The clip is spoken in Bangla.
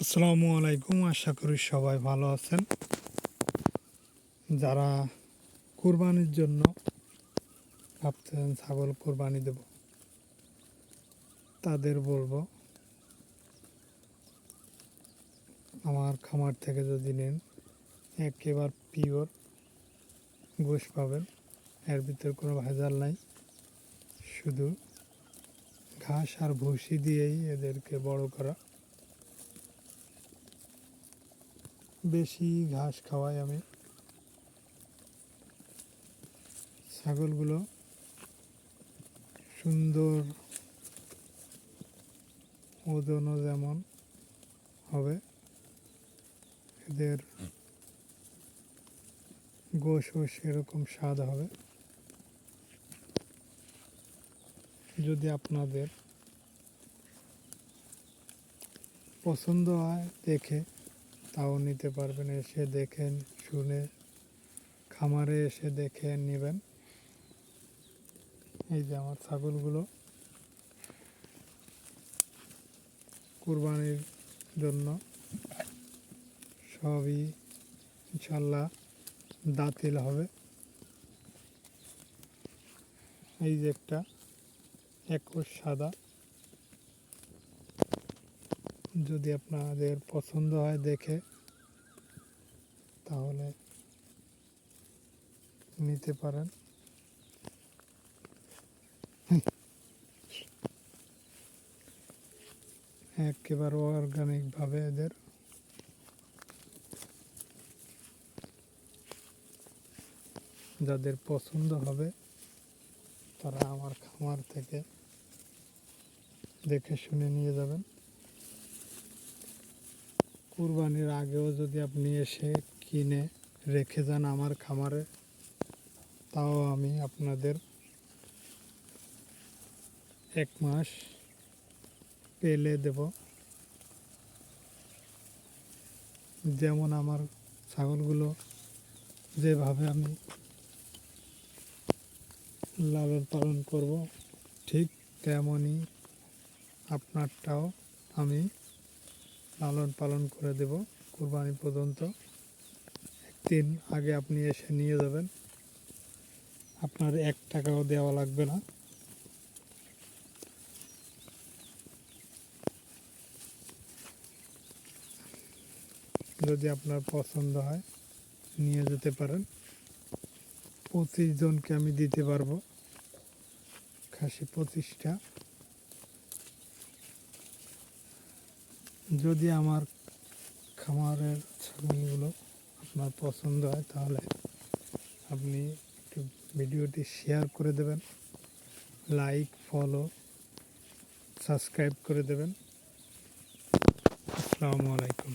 আসসালামু আলাইকুম। আশা করি সবাই ভালো আছেন। যারা কুরবানির জন্য ভাবছেন ছাগল কুরবানি দেব, তাদের বলবো আমার খামার থেকে যদি নেন একেবারে পিওর গোশ পাবেন। এর ভিতরে কোনো ভেজাল নাই, শুধু ঘাস আর ভুসি দিয়েই এদেরকে বড় করা। বেশি ঘাস খাওয়াই আমি। ছাগলগুলো সুন্দর, ওজনও যেমন হবে, এদের গোশও সেরকম স্বাদ হবে। যদি আপনাদের পছন্দ হয় দেখে, তাও নিতে পারবেন। এসে দেখেন, শুনে খামারে এসে দেখে নেবেন। এই যে আমার ছাগলগুলো কুরবানির জন্য সবই ইনশাল্লাহ দাঁতিল হবে। এই যে একটা একশ সাদা, যদি আপনাদের পছন্দ হয় দেখে তাহলে নিতে পারেন। একেবারে অর্গানিকভাবে এদের যাদের পছন্দ হবে তারা আমার খামার থেকে দেখে শুনে নিয়ে যাবেন। কুরবানির আগেও যদি আপনি এসে কিনে রেখে যান আমার খামারে, তাও আমি আপনাদের 1 মাস পেলে দেব। যেমন আমার ছাগলগুলো যেভাবে আমি লালন পালন করব, ঠিক তেমনই আপনারটাও আমি লালন পালন করে দেব কুরবানি পর্যন্ত। একদিন আগে আপনি এসে নিয়ে যাবেন, আপনার 1 টাকাও দেওয়া লাগবে না। যদি আপনার পছন্দ হয় নিয়ে যেতে পারেন। 25 জনকে আমি দিতে পারবো, খাসি 25টা। যদি আমার খামারের ছাগলগুলো আপনার পছন্দ হয় তাহলে আপনি একটু ভিডিওটি শেয়ার করে দেবেন, লাইক, ফলো, সাবস্ক্রাইব করে দেবেন। আসসালামু আলাইকুম।